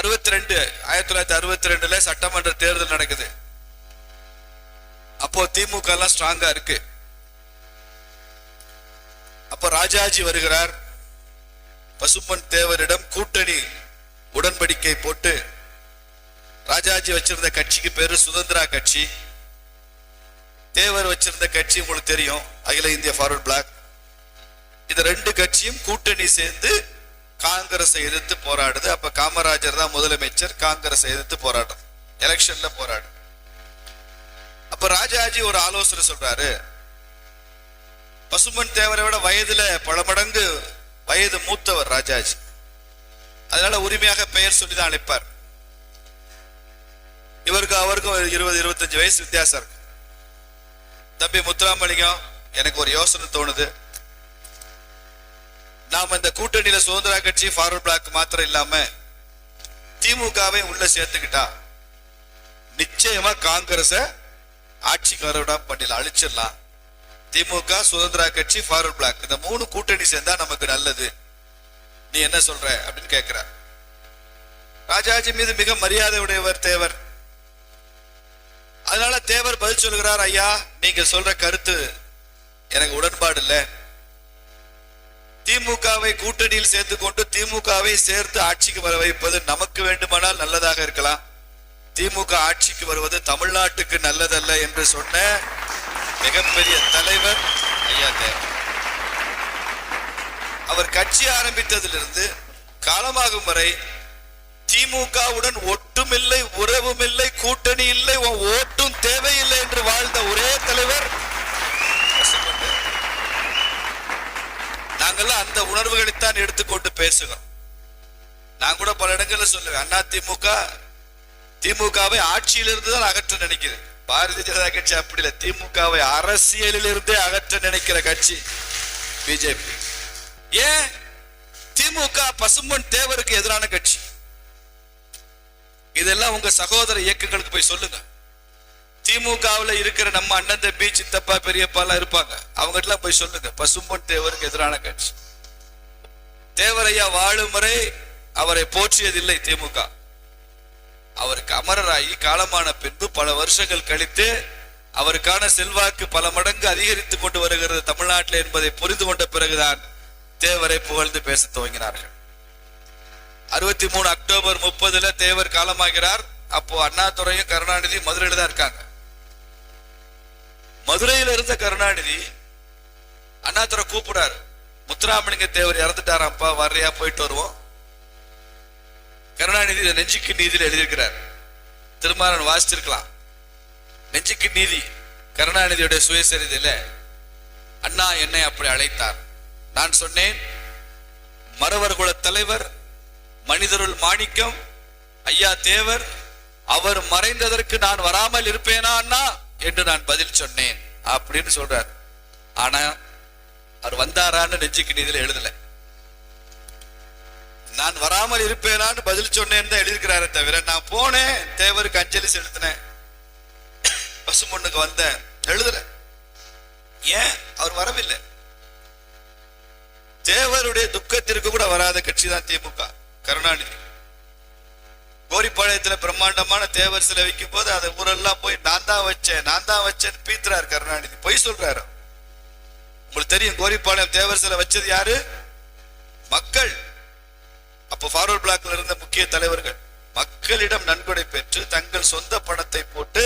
1962 சட்டமன்ற தேர்தல் நடக்குது. அப்போ திமுக எல்லாம் ஸ்ட்ராங்கா இருக்கு. அப்ப ராஜாஜி வருகிறார். பசும்பொன் தேவரிடம் கூட்டணி உடன்படிக்கை போட்டு, ராஜாஜி வச்சிருந்த கட்சிக்கு பேரு சுதந்திரா கட்சி, தேவர் வச்சிருந்த கட்சி உங்களுக்கு தெரியும் அகில இந்திய ஃபார்வர்ட் பிளாக். இந்த ரெண்டு கட்சியும் கூட்டணி சேர்ந்து காங்கிரஸை எதிர்த்து போராடுது. அப்ப காமராஜர் தான் முதலமைச்சர், காங்கிரஸை எதிர்த்து போராடுறது, எலெக்ஷன்ல போராடு. அப்ப ராஜாஜி ஒரு ஆலோசனை சொல்றாரு. பசும்பொன் தேவரை விட வயதுல பல மடங்கு வயது மூத்தவர் ராஜாஜி, அதனால உரிமையாக பெயர் சொல்லிதான் அழைப்பார். இவருக்கு அவருக்கும் 20-25 வயசு வித்தியாசம் இருக்கு. தம்பி முத்துராமலிங்கம், எனக்கு ஒரு யோசனை தோணுது. நாம இந்த கூட்டணியில சுதந்திரா கட்சி ஃபார்வர்ட் பிளாக் மாத்திரம் இல்லாம திமுகவை உள்ள சேர்த்துக்கிட்டா நிச்சயமா காங்கிரஸ ஆட்சிக்கு வரவிடா பண்ணிடலாம், அழிச்சிடலாம். திமுக, சுதந்திரா கட்சி, ஃபார்வர்ட் பிளாக் இந்த 3 கூட்டணி சேர்ந்தா நமக்கு நல்லது, நீ என்ன சொல்ற அப்படின்னு கேட்கிறார். ராஜாஜி மீது மிக மரியாதை உடையவர் தேவர். அதனால தேவர் பதில் சொல்கிறார், ஐயா நீங்க சொல்ற கருத்து எனக்கு உடன்பாடு இல்ல. திமுகவை கூட்டணியில் சேர்த்து கொண்டு திமுகவை சேர்த்து ஆட்சிக்கு வர வைப்பது நமக்கு வேண்டுமானால் நல்லதாக இருக்கலாம், திமுக ஆட்சிக்கு வருவது தமிழ்நாட்டுக்கு நல்லதல்ல என்று சொன்ன மிகப்பெரிய தலைவர் ஐயா தேவர். அவர் கட்சி ஆரம்பித்ததிலிருந்து காலமாகும் வரை திமுகவுடன் ஒட்டுமில்லை, உறவும் இல்லை, கூட்டணி இல்லை, ஓட்டும் தேவையில்லை என்று வாழ்ந்த ஒரே தலைவர். நாங்கெல்லாம் அந்த உணர்வுகளைத்தான் எடுத்துக்கொண்டு பேசுகிறோம். நான் கூட பல இடங்கள்ல சொல்லுவேன், அண்ணா திமுகவை ஆட்சியிலிருந்து தான் அகற்ற நினைக்கிறேன். பாரதிய ஜனதா கட்சி அப்படி இல்லை, திமுகவை அரசியலில் இருந்தே அகற்ற நினைக்கிற கட்சி பிஜேபி. ஏன்? திமுக பசும்பொன் தேவருக்கு எதிரான கட்சி. இதெல்லாம் உங்க சகோதர இயக்கங்களுக்கு போய் சொல்லுங்க. திமுகவில் இருக்கிற நம்ம அண்ணன் தம்பி, சித்தப்பா, பெரியப்பா எல்லாம் இருப்பாங்க, அவங்ககிட்ட போய் சொல்லுங்க, பசும்பொன் தேவருக்கு எதிரான கட்சி. தேவரையா வாழும் வரை அவரை போற்றியதில்லை திமுக. அவருக்கு அமரராகி காலமான பின்பு பல வருஷங்கள் கழித்து அவருக்கான செல்வாக்கு பல மடங்கு அதிகரித்து கொண்டு வருகிறது தமிழ்நாட்டில் என்பதை புரிந்து கொண்ட பிறகுதான் தேவரை புகழ்ந்து பேச துவங்கினார்கள். 63 அக்டோபர் 30 தேவர் காலமாகிறார். அப்போ அண்ணாதுரையும் கருணாநிதி மதுரையில தான் இருக்காங்க. மதுரையில இருந்த கருணாநிதி அண்ணாதுரை கூப்பிடாரு, முத்துராமலிங்க தேவர் இறந்துட்டாராம்ப்பா, வர்றியா, போயிட்டு வருவோம். கருணாநிதி நெஞ்சுக்கு நீதியில் எழுதியிருக்கிறார், திருமாறன் வாசிச்சிருக்கலாம். நெஞ்சுக்கு நீதி கருணாநிதியுடைய சுயசரிதையில அண்ணா என்னை அப்படி அழைத்தார். நான் சொன்னேன், மறவர் குல தலைவர், மனிதருள் மாணிக்கம் ஐயா தேவர், அவர் மறைந்ததற்கு நான் வராமல் இருப்பேனா அண்ணா என்று நான் பதில் சொன்னேன் அப்படின்னு சொல்றார். ஆனா அவர் வந்தாரான்னு நெஞ்சுக்கு நீதியில எழுதல. நான் வராமல் இருப்பேனான்னு பதில் சொன்னேன்னு தான் எழுதியிருக்கிறாரே தவிர நான் போனேன் தேவருக்கு அஞ்சலி செலுத்தினேன், பசும்பொண்ணுக்கு வந்தேன் எழுதல. ஏன்? அவர் வரவில்லை. தேவருடைய துக்கத்திற்கு கூட வராத கட்சி தான் திமுக. கருணாநிதி கோரிப்பாளையத்துல பிரம்மாண்டமான தேவர் சிலை வைக்கும் போது அதை ஊரெல்லாம் போய் நான் தான் வச்சேன் பீத்துறாரு கருணாநிதி, பொய் சொல்றாரு. உங்களுக்கு தெரியும், கோரிப்பாளையம் தேவர் சிலை வச்சது யாரு? மக்கள். அப்போ ஃபார்வர்ட் பிளாக்ல இருந்த முக்கிய தலைவர்கள் மக்களிடம் நன்கொடை பெற்று தங்கள் சொந்த பணத்தை போட்டு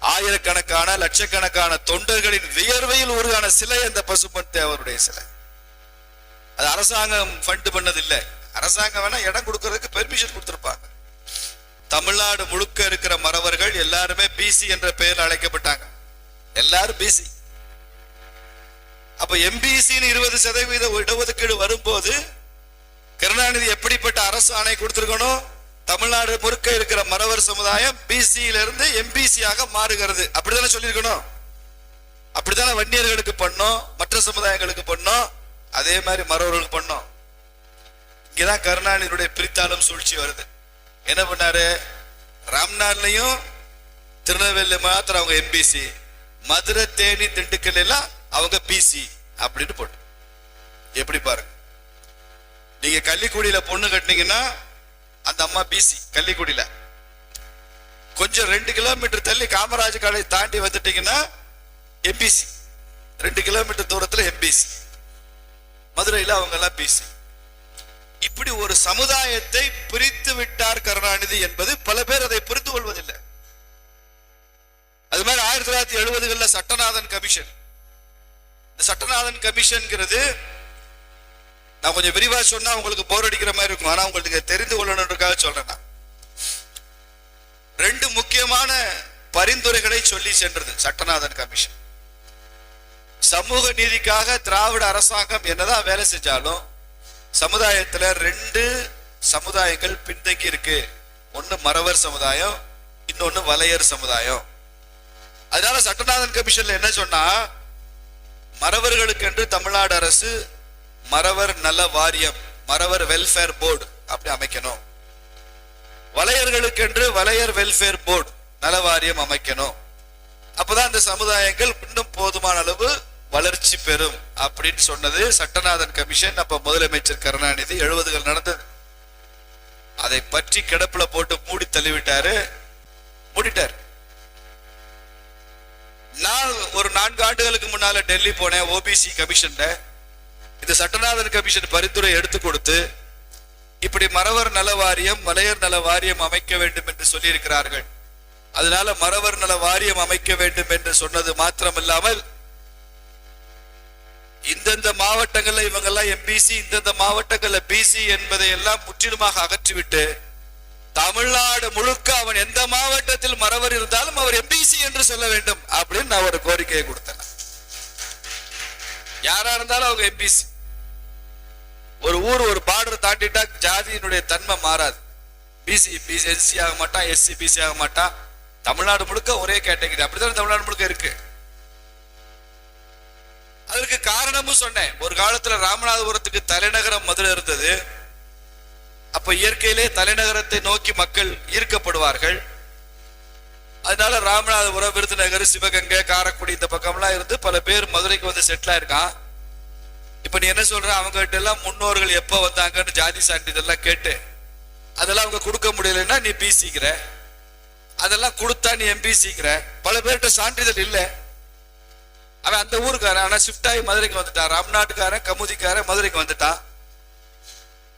ஆயிரக்கணக்கான லட்சக்கணக்கான தொண்டர்களின் வியர்வையில் உருவான சிலை அந்த பசும்பொன் தேவருடைய சிலை. அது அரசாங்கம் ஃபண்ட் பண்ணது இல்லை. அரசாங்கம் வேணா இடம் கொடுக்கறதுக்கு பெர்மிஷன் கொடுத்திருப்பாங்க. தமிழ்நாடு முழுக்க இருக்கிற மறவர்கள் எல்லாருமே பிசி என்ற பெயர் அழைக்கப்பட்டாங்க. எல்லாரும் பிசி. அப்ப எம்பிசி 20% இடஒதுக்கீடு வரும்போது கருணாநிதி எப்படிப்பட்ட அரசு ஆணை கொடுத்திருக்கணும்? தமிழ்நாடு முழுக்க இருக்கிற மறவர் சமுதாயம் பிசியில இருந்து எம்பிசியாக மாறுகிறது, அப்படித்தானே சொல்லியிருக்கணும். அப்படித்தானே வன்னியர்களுக்கு பண்ணோம், மற்ற சமுதாயங்களுக்கு பண்ணோம், அதே மாதிரி மறவர்களுக்கு பண்ணோம். இங்கதான் கருணாநிதியுடைய பிரித்தாளும் சூழ்ச்சி வருது. என்ன பண்ணாரு? ராம்நாட்லயும் திருநெல்வேலி மாத்திரம் அவங்க எம்பிசி, மதுரை, தேனி, திண்டுக்கல் எல்லாம் அவங்க பிசி அப்படின்னு போட்டு. எப்படி பாருங்க, நீங்க கள்ளிக்குடியில பொண்ணு கட்டினீங்கன்னா அந்த அம்மா பிசி கள்ளிக்குடியில. கொஞ்சம் 2 கிலோமீட்டர் தள்ளி காமராஜ் காலேஜ் தாண்டி வந்துட்டீங்கன்னா எம்பிசி. 2 கிலோமீட்டர் தூரத்துல எம்பிசி. மதுரையில அவங்க எல்லாம் பிசி. இப்படி ஒரு சமுதாயத்தை பிரித்து விட்டார் கருணாநிதி என்பது பல பேர் அதை புரிந்து கொள்வதில்லை. அது மாதிரி 1970களில் சட்டநாதன் கமிஷன். இந்த சட்டநாதன் கமிஷன்ங்கிறது நான் கொஞ்சம் விரிவா சொன்னா உங்களுக்கு போர் அடிக்கிற மாதிரி இருக்கும். ஆனா உங்களுக்கு தெரிந்து கொள்ளணுன்றதுக்காக சொல்றேன். 2 முக்கியமான பரிந்துரைகளை சொல்லி சென்றது சட்டநாதன் கமிஷன். சமூக நீதிக்காக திராவிட அரசாங்கம் என்னதான் வேலை செஞ்சாலும் சமுதாயத்துல 2 சமுதாயங்கள் பின்தங்கி இருக்கு. ஒன்னு மறவர் சமுதாயம், இன்னொன்னு வலையர் சமுதாயம். அதனால சட்டநாதன் கமிஷன்ல என்ன சொன்னா, மறவர்களுக்கு என்று தமிழ்நாடு அரசு மறவர் நல வாரியம், மறவர் வெல்ஃபேர் போர்டு அப்படி அமைக்கணும். வலையர்களுக்கு என்று வலையர் வெல்ஃபேர் போர்டு நல வாரியம் அமைக்கணும். அப்பதான் இந்த சமுதாயங்கள் இன்னும் போதுமான அளவு வளர்ச்சி பெறும் அப்படின்னு சொன்னது சட்டநாதன் கமிஷன். அப்ப முதலமைச்சர் கருணாநிதி 70கள் நடந்தது. அதை பற்றி கிடப்புல போட்டு மூடி தள்ளிவிட்டாரு, மூடிட்டார். நான் ஒரு 4 ஆண்டுகளுக்கு முன்னால டெல்லி போனேன். ஓபிசி கமிஷன்ல இந்த சட்டநாதன் கமிஷன் பரிந்துரை எடுத்து கொடுத்து இப்படி மறவர் நல வாரியம் வலையர் நல வாரியம் அமைக்க வேண்டும் என்று சொல்லி இருக்கிறார்கள். அதனால மறவர் நல வாரியம் அமைக்க வேண்டும் என்று சொன்னது மாத்திரமில்லாமல் இந்தந்த மாவட்டங்கள்ல இவங்கெல்லாம் எம்பிசி, இந்தந்த மாவட்டங்கள்ல பிசி என்பதை எல்லாம் முற்றிலுமாக அகற்றிவிட்டு தமிழ்நாடு முழுக்க அவன் எந்த மாவட்டத்தில் மறவர் இருந்தாலும் அவர் எம்பிசி என்று சொல்ல வேண்டும் அப்படின்னு நான் ஒரு கோரிக்கையை கொடுத்தேன். யாரா இருந்தாலும் அவங்க எம்பிசி. ஒரு ஊர் ஒரு பார்டர் தாண்டிட்டா ஜாதியினுடைய தன்மை மாறாது. பிசி பிசி எஸ்சி ஆக மாட்டான், எஸ்சி பிசி ஆக மாட்டான். தமிழ்நாடு முழுக்க ஒரே கேட்டகரி. அப்படிதான் தமிழ்நாடு முழுக்க இருக்கு. அதற்கு காரணமும் சொன்னேன். ஒரு காலத்துல ராமநாதபுரத்துக்கு தலைநகரம் மதுரை இருந்தது. அப்ப இயற்கையிலே தலைநகரத்தை நோக்கி மக்கள் ஈர்க்கப்படுவார்கள். அதனால ராமநாதபுரம், விருதுநகர், சிவகங்கை, காரைக்குடி இந்த பக்கம்லாம் இருந்து பல பேர் மதுரைக்கு வந்து செட்டில் ஆயிருக்கான். இப்ப நீ என்ன சொல்ற, அவங்க கிட்ட எல்லாம் முன்னோர்கள் எப்ப வந்தாங்கன்னு ஜாதி சான்றிதழ் கேட்டு அதெல்லாம் அவங்க கொடுக்க முடியலன்னா நீ பிசிக்கிற, அதெல்லாம் கொடுத்தா நீ எம்பிசிக்கிற. பல பேர்கிட்ட சான்றிதழ் இல்லை. அவன் அந்த ஊருக்காரன், ஆனா ஷிஃப்ட் ஆகி மதுரைக்கு வந்துட்டான். ராம்நாட்டுக்காரன், கமுதிக்காரன் மதுரைக்கு வந்துட்டான்.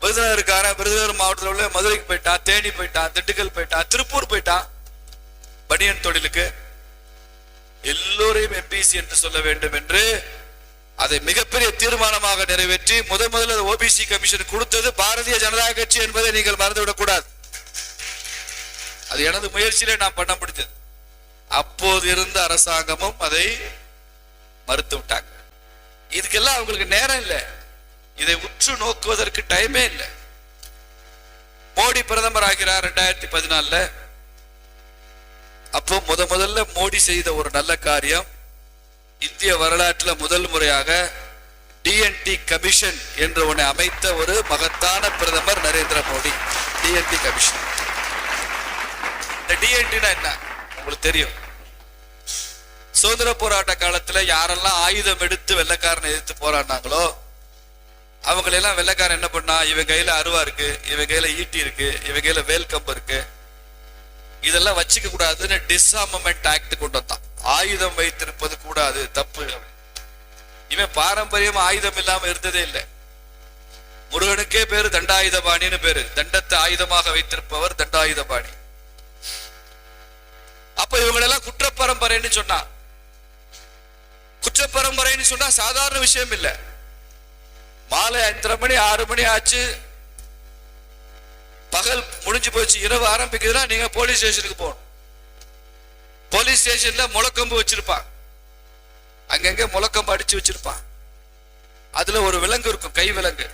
விருதுநகருக்காரன் விருதுநகர் மாவட்டத்தில் உள்ள மதுரைக்கு போயிட்டான், தேனி போயிட்டான், திண்டுக்கல் போயிட்டான், திருப்பூர் போயிட்டான் பனியன் தொழிலுக்கு. எல்லோரையும் எம்பிசி என்று சொல்ல வேண்டும் என்று அதை மிகப்பெரிய தீர்மானமாக நிறைவேற்றி முதல்ல ஓபிசி கமிஷன் கொடுத்தது பாரதிய ஜனதா கட்சி என்பதை நீங்கள் மறந்துவிடக் கூடாது. அது எனது முயற்சியிலே நான் பண்ண முடிந்தது. அப்போது இருந்த அரசாங்கமும் அதை மறுத்து விட்டாங்க. இதுக்கெல்லாம் அவங்களுக்கு நேரம் இல்லை. இதை உற்று நோக்குவதற்கு டைமே இல்லை. மோடி பிரதமர் ஆகிறார் 2014. அப்போ முதல்ல மோடி செய்த ஒரு நல்ல காரியம், இந்திய வரலாற்றில் முதல் முறையாக டிஎன்டி கமிஷன் என்று ஒன்று அமைத்த ஒரு மகத்தான பிரதமர் நரேந்திர மோடி. DND commission. இந்த டிஎன்டினா என்ன உங்களுக்கு தெரியும். சுதந்திர போராட்ட காலத்துல யாரெல்லாம் ஆயுதம் எடுத்து வெள்ளைக்காரனை எதிர்த்து போராடினாங்களோ அவங்களெல்லாம் வெள்ளைக்காரன் என்ன பண்ணா, இவன் கையில அருவா இருக்கு, இவன் கையில ஈட்டி இருக்கு, இவன் கையில வேல் கம்பு இருக்கு, இதெல்லாம் வச்சுக்க கூடாதுன்னு டிஸ்ஆர்மமெண்ட் ஆக்ட் கொண்டு வந்தான். ஆயுதம் வைத்திருப்பது கூடாது, தப்பு. இவன் பாரம்பரியம் ஆயுதம் இல்லாம இருந்ததே இல்லை. முருகனுக்கே பேரு தண்டாயுதபாணின்னு பேரு. தண்டத்தை ஆயுதமாக வைத்திருப்பவர் தண்டாயுதபாணி. அப்ப இவங்களெல்லாம் குற்றப்பரம்பரைன்னு சொன்னா, குற்றப்பரம்பரைன்னு சொன்னா சாதாரண விஷயம் இல்லை. மாலை 5:30 மணி 6 மணி ஆச்சு, பகல் முடிஞ்சு போச்சு, இரவு ஆரம்பிக்குதுன்னா நீங்க போலீஸ் ஸ்டேஷனுக்கு போகணும். போலீஸ் ஸ்டேஷன்ல முளக்கம்பு வச்சிருப்பான், அங்கங்க முளக்கம்பு அடிச்சு வச்சிருப்பான். அதுல ஒரு விலங்கு இருக்கும், கை விலங்கு.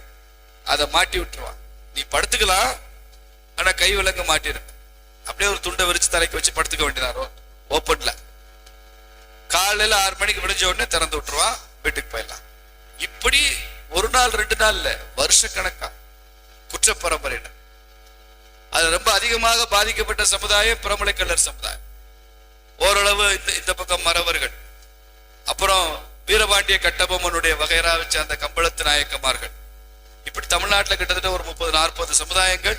அதை மாட்டி விட்டுருவான். நீ படுத்துக்கலாம், ஆனா கை விலங்கு மாட்டிடும். அப்படியே ஒரு துண்டை விரிச்சு தலைக்கு வச்சு படுத்துக்க வேண்டியதாரோ ஓப்பன்ல. காலையில 6 மணிக்கு விடிஞ்ச உடனே திறந்து விட்டுருவான், வீட்டுக்கு போயிடலாம். இப்படி ஒரு நாள் 2 நாள் இல்ல, வருஷ கணக்கா குற்றப்பரம்பரையினர். அது ரொம்ப அதிகமாக பாதிக்கப்பட்ட சமுதாயம் பிரமலைக்கல்லர் சமுதாயம். ஓரளவு இந்த பக்கம் மறவர்கள், அப்புறம் வீரபாண்டிய கட்டபொம்மனுடைய வகைரா வச்ச அந்த கம்பளத்து நாயக்கமார்கள். இப்படி தமிழ்நாட்டில் கிட்டத்தட்ட ஒரு 30-40 சமுதாயங்கள்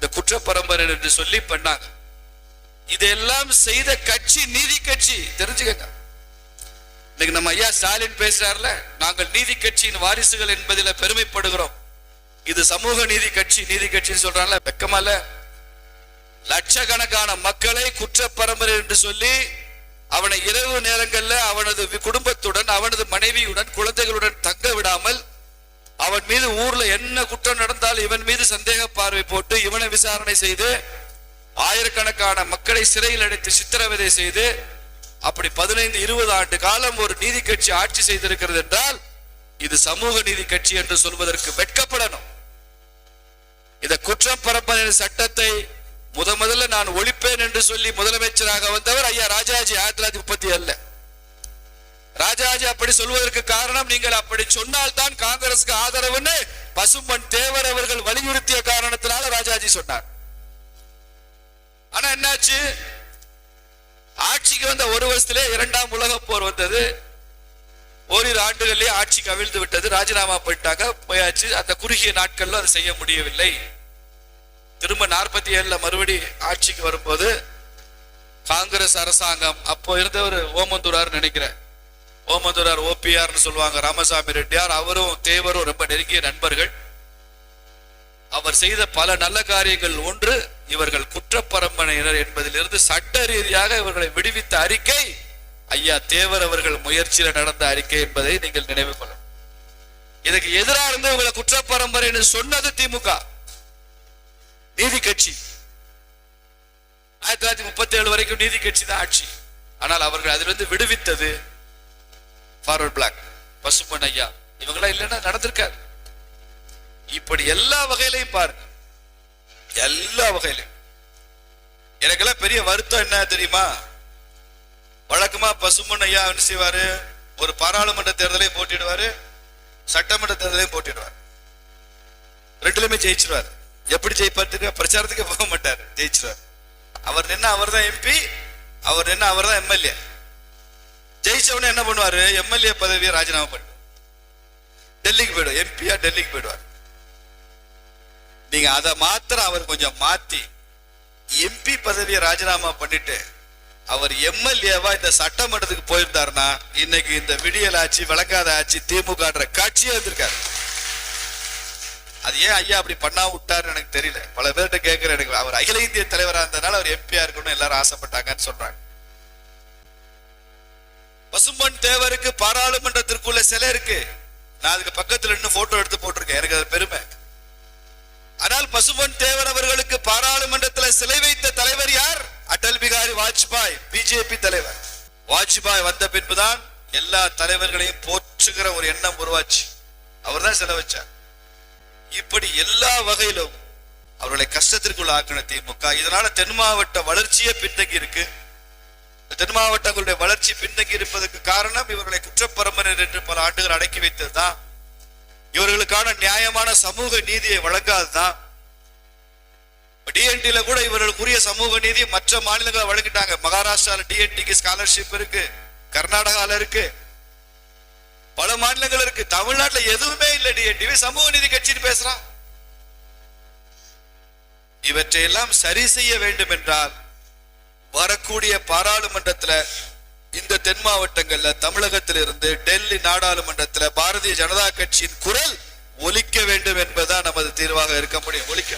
இந்த குற்ற பரம்பரை என்று சொல்லி பண்ணாங்க. இதெல்லாம் செய்த கட்சி நீதி கட்சி, தெரிஞ்சுக்கங்க. இன்னைக்கு நம்ம ஐயா ஸ்டாலின் பேசுறாருல, நாங்கள் நீதி கட்சியின் வாரிசுகள் என்பதில் பெருமைப்படுகிறோம். இது சமூக நீதி கட்சி, நீதி கட்சின்னு சொல்றாங்கல்ல, வெக்கமால. லட்சக்கணக்கான மக்களை குற்ற பரம்பரை என்று சொல்லி அவனை இரவு நேரங்கள்ல அவனது குடும்பத்துடன் அவனது மனைவியுடன் குழந்தைகளுடன் தங்க விடாமல் அவன் மீது ஊர்ல என்ன குற்றம் நடந்தால் இவன் மீது சந்தேக பார்வை போட்டு இவனை விசாரணை செய்து ஆயிரக்கணக்கான மக்களை சிறையில் அடைத்து சித்திரவதை செய்து அப்படி 15-20 ஆண்டு காலம் ஒரு நீதி கட்சி ஆட்சி செய்திருக்கிறது என்றால் இது சமூக நீதி கட்சி என்று சொல்வதற்கு வெட்கப்படணும். இந்த குற்றம் பரம்பரை சட்டத்தை முதல்ல நான் ஒழிப்பேன் என்று சொல்லி முதலமைச்சராக வந்தவர் ஐயா ராஜாஜி 1937. ராஜாஜி அப்படி சொல்வதற்கு காரணம், நீங்கள் அப்படி சொன்னால் தான் காங்கிரசுக்கு ஆதரவுன்னு பசும்பொன் தேவர் அவர்கள் வலியுறுத்திய காரணத்தினால ராஜாஜி சொன்னார். ஆனா என்னாச்சு, ஆட்சிக்கு வந்த ஒரு வருஷத்திலே 2ஆம் உலகப் போர் வந்தது. ஓரிரு ஆண்டுகளிலே ஆட்சி கவிழ்ந்து விட்டது. ராஜினாமா பண்ணிட்டாங்க, போயாச்சு. அந்த குறுகிய நாட்கள்ல அதை செய்ய முடியவில்லை. திரும்ப 47 மறுபடி ஆட்சிக்கு வரும்போது காங்கிரஸ் அரசாங்கம், அப்போ இருந்தவர் ஓமந்தூரார் நினைக்கிறேன், ஓமந்தூரார் ஓபிஆர் சொல்லுவாங்க, ராமசாமி ரெட்டியார், அவரும் தேவரும் ரொம்ப நெருங்கிய நண்பர்கள். அவர் செய்த பல நல்ல காரியங்கள் ஒன்று, இவர்கள் குற்றப்பரம்பரையினர் என்பதிலிருந்து சட்ட ரீதியாக இவர்களை விடுவித்த அறிக்கை ஐயா தேவர் அவர்கள் முயற்சியில் நடந்த அறிக்கை என்பதை நீங்கள் நினைவு கொள்ளும். இதுக்கு எதிராக இருந்து இவங்களை குற்றப்பரம்பரை சொன்னது திமுக நீதி கட்சி. 1937 வரைக்கும் நீதி கட்சி தான் ஆட்சி. ஆனால் அவர்கள் அதிலிருந்து விடுவித்தது ஃபார்வர்ட் பிளாக், பசும்பொன் ஐயா. இவங்களா இல்லைன்னா நடந்திருக்காரு. இப்படி எல்லா வகையிலையும் பாருங்க, எல்லா வகையிலும். எனக்கெல்லாம் பெரிய வருத்தம் என்ன தெரியுமா, வழக்கமா பசும்பொன் ஐயா என்ன செய்வாரு, ஒரு பாராளுமன்ற தேர்தலையும் போட்டிடுவாரு, சட்டமன்ற தேர்தலையும் போட்டிடுவார், ரெண்டுலயுமே ஜெயிச்சிருவார். எப்படி ஜெயிப்பாரு, பிரச்சாரத்துக்கு போக மாட்டாரு, ஜெயிச்சிருவார். அவர் நின்னா அவர் தான் எம்பி, அவர் நின்னா அவர் தான் எம்எல்ஏ. ஜெயிச்சவனே என்ன பண்ணுவாரு, எம்எல்ஏ பதவியை ராஜினாமா பண்ணுவார், டெல்லிக்கு போயிடுவார், எம்பியா டெல்லிக்கு போயிடுவார். நீங்க அதை மாத்திரம் அவர் கொஞ்சம் மாத்தி எம்பி பதவியை ராஜினாமா பண்ணிட்டு அவர் எம்எல்ஏவா இந்த சட்டமன்றத்துக்கு போயிருந்தாருன்னா இன்னைக்கு இந்த விடியல் ஆட்சி, விளக்காத ஆட்சி, திமுக காட்சியே வந்திருக்காரு. அது ஏன் ஐயா அப்படி பண்ணா விட்டாருன்னு எனக்கு தெரியல. பல பேர்கிட்ட கேட்கிறேன், எனக்கு அவர் அகில இந்திய தலைவராக இருந்ததுனால அவர் எம்பியா இருக்கணும்னு எல்லாரும் ஆசைப்பட்டாங்கன்னு சொல்றாங்க. பசும்பொன் தேவருக்கு பாராளுமன்றத்திற்குள்ள சிலை இருக்கு. நான் அதுக்கு பக்கத்துல இருந்து போட்டோ எடுத்து போட்டிருக்கேன், எனக்கு அது பெருமை. ஆனால் பசும்பொன் தேவர் அவர்களுக்கு பாராளுமன்றத்தில் சிலை வைத்த தலைவர் யார்? அடல் பிகாரி வாஜ்பாய், பிஜேபி தலைவர். வாஜ்பாய் வந்த பின்புதான் எல்லா தலைவர்களையும் போற்றுகிற ஒரு எண்ணம் உருவாச்சு. அவர் தான் சிலை வச்சார். இப்படி எல்லா வகையிலும் அவர்களை கஷ்டத்திற்குள் ஆக்கின திமுக. இதனால தென் மாவட்ட வளர்ச்சியே பின்தங்கி இருக்கு. தென் மாவட்டங்களுடைய வளர்ச்சி பின்தங்கி இருப்பதற்கு காரணம் இவர்களை குற்றப்பரம்பரையினர் என்று பல ஆண்டுகள் அடக்கி வைத்ததுதான். இவர்களுக்கான நியாயமான சமூக நீதியை வழங்காதுதான். டிஎன்டில கூட இவர்களுக்குரிய சமூக நீதி மற்ற மாநிலங்களை வழங்கிட்டாங்க. மகாராஷ்டிரால டிஎன்டிக்கு ஸ்காலர்ஷிப் இருக்கு, கர்நாடகால இருக்கு, பல மாநிலங்கள் இருக்கு. தமிழ்நாட்டில் எதுவுமே இல்லை. டிஎன்டி சமூக நீதி கட்சின்னு பேசுறான். இவற்றையெல்லாம் சரி செய்ய வேண்டும் என்றால் வரக்கூடிய பாராளுமன்றத்தில் இந்த தென் மாவட்டங்கள்ல தமிழகத்திலிருந்து டெல்லி நாடாளுமன்றத்தில் பாரதிய ஜனதா கட்சியின் குரல் ஒலிக்க வேண்டும் என்பதுதான் நமது தீர்வாக இருக்க முடியும். ஒலிக்க